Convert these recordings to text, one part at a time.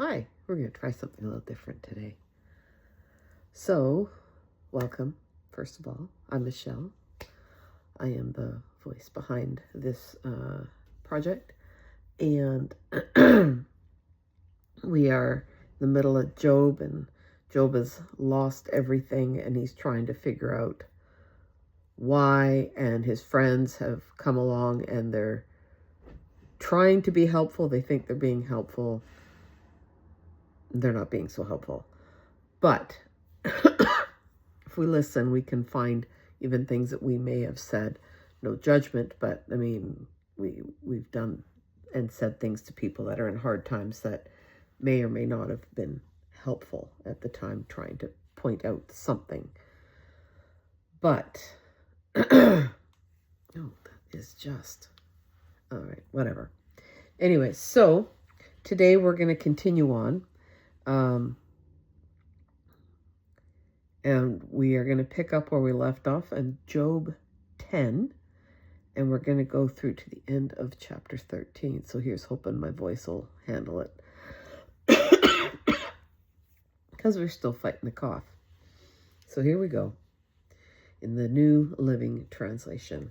Hi, we're going to try something a little different today. So, welcome, first of all. I'm Michelle. I am the voice behind this project. And we are in the middle of Job, and Job has lost everything, and he's trying to figure out why, and his friends have come along, and they're trying to be helpful. They think they're being helpful. They're not being so helpful. But if we listen, we can find even things that we may have said. No judgment, but I mean, we've done and said things to people that are in hard times that may or may not have been helpful at the time, trying to point out something. But, oh, that is just, all right, whatever. Anyway, so today we're going to continue on. And we are going to pick up where we left off in Job 10. And we're going to go through to the end of chapter 13. So here's hoping my voice will handle it. Because we're still fighting the cough. So here we go. In the New Living Translation.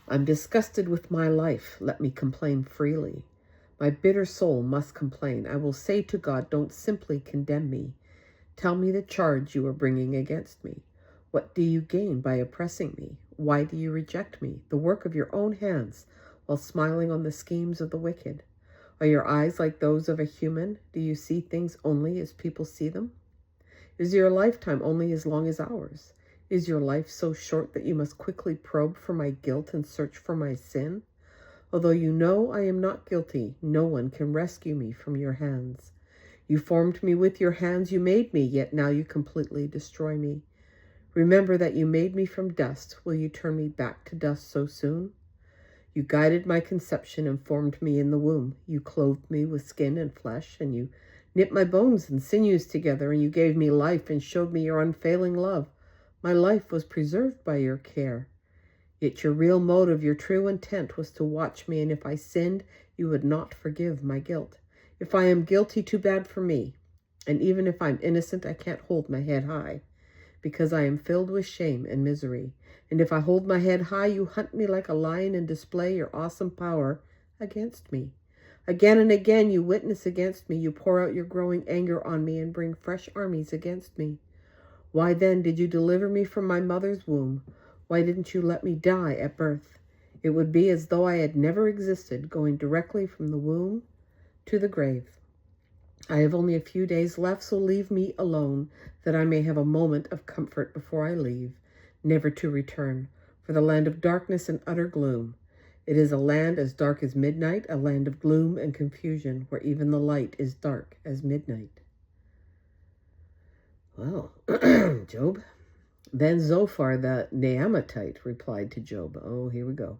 I'm disgusted with my life. Let me complain freely. My bitter soul must complain. I will say to God, don't simply condemn me. Tell me the charge you are bringing against me. What do you gain by oppressing me? Why do you reject me, the work of your own hands, while smiling on the schemes of the wicked? Are your eyes like those of a human? Do you see things only as people see them? Is your lifetime only as long as ours? Is your life so short that you must quickly probe for my guilt and search for my sin? Although you know I am not guilty, no one can rescue me from your hands. You formed me with your hands, you made me, yet now you completely destroy me. Remember that you made me from dust. Will you turn me back to dust so soon? You guided my conception and formed me in the womb. You clothed me with skin and flesh, and you knit my bones and sinews together, and you gave me life and showed me your unfailing love. My life was preserved by your care. Yet your real motive, your true intent was to watch me, and if I sinned, you would not forgive my guilt. If I am guilty, too bad for me. And even if I'm innocent, I can't hold my head high, because I am filled with shame and misery. And if I hold my head high, you hunt me like a lion and display your awesome power against me. Again and again you witness against me. You pour out your growing anger on me and bring fresh armies against me. Why then did you deliver me from my mother's womb? Why didn't you let me die at birth? It would be as though I had never existed, going directly from the womb to the grave. I have only a few days left, so leave me alone, that I may have a moment of comfort before I leave, never to return, for the land of darkness and utter gloom. It is a land as dark as midnight, a land of gloom and confusion, where even the light is dark as midnight. Well, Job. Then Zophar the Naamatite replied to Job. Oh, here we go.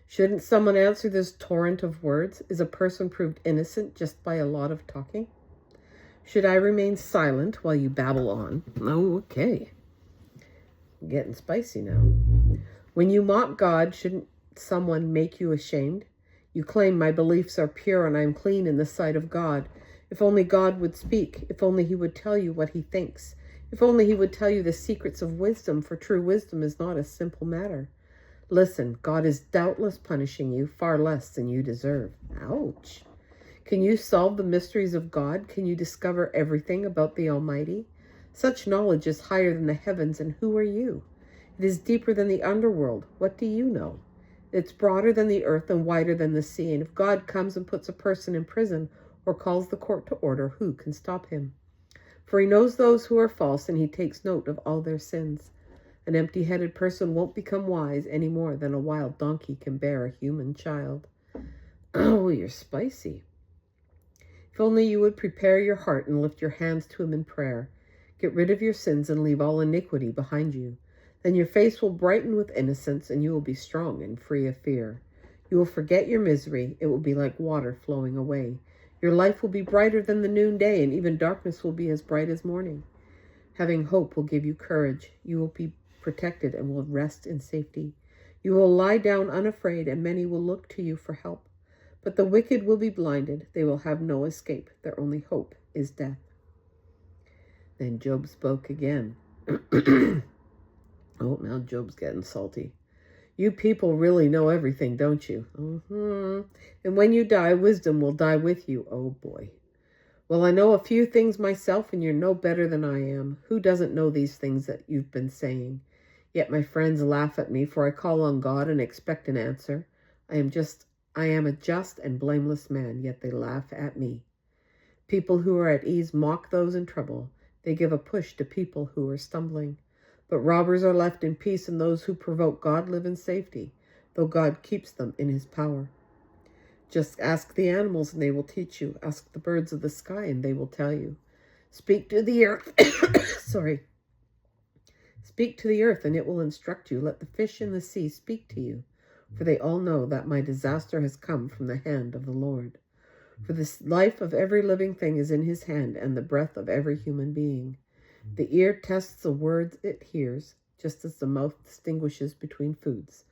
Shouldn't someone answer this torrent of words? Is a person proved innocent just by a lot of talking? Should I remain silent while you babble on? Oh, okay. Getting spicy now. When you mock God, shouldn't someone make you ashamed? You claim my beliefs are pure and I am clean in the sight of God. If only God would speak. If only he would tell you what he thinks. If only he would tell you the secrets of wisdom, for true wisdom is not a simple matter. Listen, God is doubtless punishing you far less than you deserve. Ouch. Can you solve the mysteries of God? Can you discover everything about the Almighty? Such knowledge is higher than the heavens, and who are you? It is deeper than the underworld. What do you know? It's broader than the earth and wider than the sea. And if God comes and puts a person in prison or calls the court to order, who can stop him? For he knows those who are false, and he takes note of all their sins. An empty-headed person won't become wise any more than a wild donkey can bear a human child. Oh, you're spicy. If only you would prepare your heart and lift your hands to him in prayer. Get rid of your sins and leave all iniquity behind you. Then your face will brighten with innocence, and you will be strong and free of fear. You will forget your misery. It will be like water flowing away. Your life will be brighter than the noonday, and even darkness will be as bright as morning. Having hope will give you courage. You will be protected and will rest in safety. You will lie down unafraid, and many will look to you for help. But the wicked will be blinded. They will have no escape. Their only hope is death. Then Job spoke again. Oh, now Job's getting salty. You people really know everything, don't you? And when you die, wisdom will die with you. Oh, boy. Well, I know a few things myself, and you're no better than I am. Who doesn't know these things that you've been saying? Yet my friends laugh at me, for I call on God and expect an answer. I am a just and blameless man, yet they laugh at me. People who are at ease mock those in trouble. They give a push to people who are stumbling. But robbers are left in peace, and those who provoke God live in safety, though God keeps them in his power. Just ask the animals, and they will teach you. Ask the birds of the sky, and they will tell you. Speak to the earth. Speak to the earth, and it will instruct you. Let the fish in the sea speak to you, for they all know that my disaster has come from the hand of the Lord. For the life of every living thing is in his hand, and the breath of every human being. The ear tests the words it hears, just as the mouth distinguishes between foods.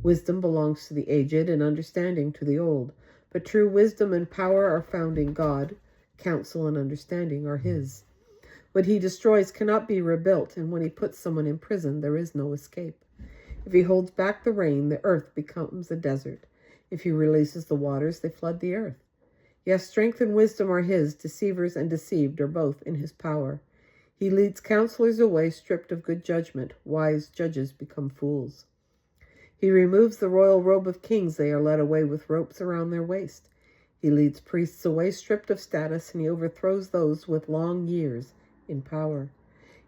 Wisdom belongs to the aged, and understanding to the old. But true wisdom and power are found in God. Counsel and understanding are his. What he destroys cannot be rebuilt, and when he puts someone in prison, there is no escape. If he holds back the rain, the earth becomes a desert. If he releases the waters, they flood the earth. Yes, strength and wisdom are his. Deceivers and deceived are both in his power. He leads counselors away stripped of good judgment. Wise judges become fools. He removes the royal robe of kings. They are led away with ropes around their waist. He leads priests away stripped of status, and he overthrows those with long years in power.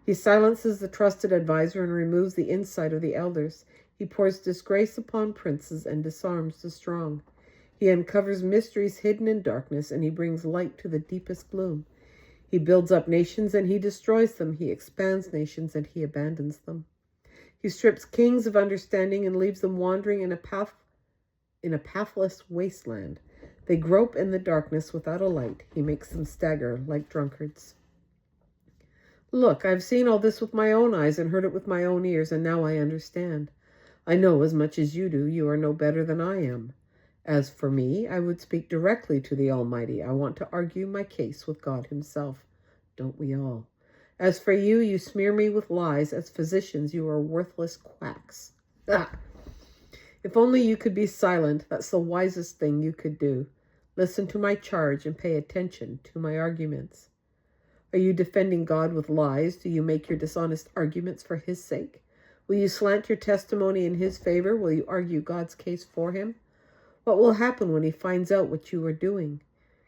He silences the trusted advisor and removes the insight of the elders. He pours disgrace upon princes and disarms the strong. He uncovers mysteries hidden in darkness, and he brings light to the deepest gloom. He builds up nations and he destroys them. He expands nations and he abandons them. He strips kings of understanding and leaves them wandering in a pathless wasteland. They grope in the darkness without a light. He makes them stagger like drunkards. Look, I've seen all this with my own eyes and heard it with my own ears, and now I understand. I know as much as you do. You are no better than I am. As for me, I would speak directly to the Almighty. I want to argue my case with God himself. Don't we all? As for you, you smear me with lies. As physicians, you are worthless quacks. If only you could be silent. That's the wisest thing you could do. Listen to my charge and pay attention to my arguments. Are you defending God with lies? Do you make your dishonest arguments for his sake? Will you slant your testimony in his favor? Will you argue God's case for him? What will happen when he finds out what you are doing?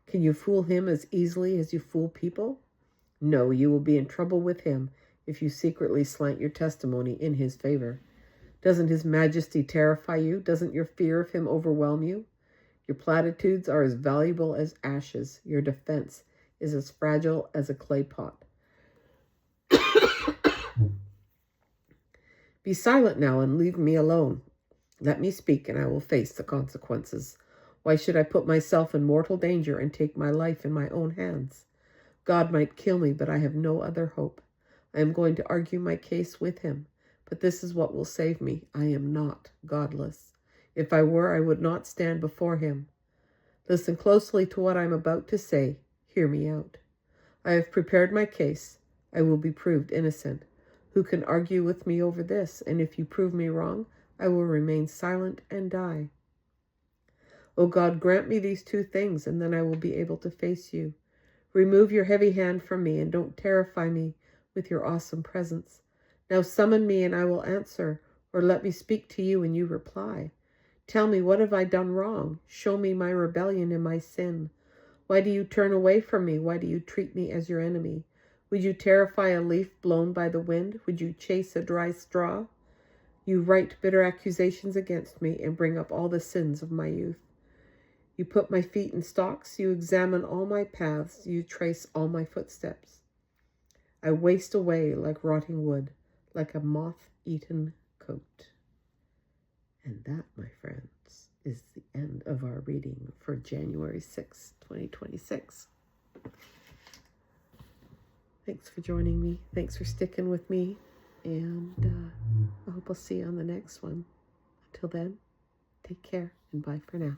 Can you fool him as easily as you fool people? No, you will be in trouble with him if you secretly slant your testimony in his favor. Doesn't his majesty terrify you? Doesn't your fear of him overwhelm you? Your platitudes are as valuable as ashes. Your defense is as fragile as a clay pot. Be silent now and leave me alone. Let me speak, and I will face the consequences. Why should I put myself in mortal danger and take my life in my own hands? God might kill me, but I have no other hope. I am going to argue my case with him, but this is what will save me. I am not godless. If I were, I would not stand before him. Listen closely to what I am about to say. Hear me out. I have prepared my case. I will be proved innocent. Who can argue with me over this? And if you prove me wrong, I will remain silent and die. O God, grant me these two things, and then I will be able to face you. Remove your heavy hand from me, and don't terrify me with your awesome presence. Now summon me, and I will answer, or let me speak to you, and you reply. Tell me, what have I done wrong? Show me my rebellion and my sin. Why do you turn away from me? Why do you treat me as your enemy? Would you terrify a leaf blown by the wind? Would you chase a dry straw? You write bitter accusations against me and bring up all the sins of my youth. You put my feet in stocks. You examine all my paths. You trace all my footsteps. I waste away like rotting wood, like a moth-eaten coat. And that, my friends, is the end of our reading for January 6, 2026. Thanks for joining me. Thanks for sticking with me. And I hope I'll see you on the next one. Until then, take care and bye for now.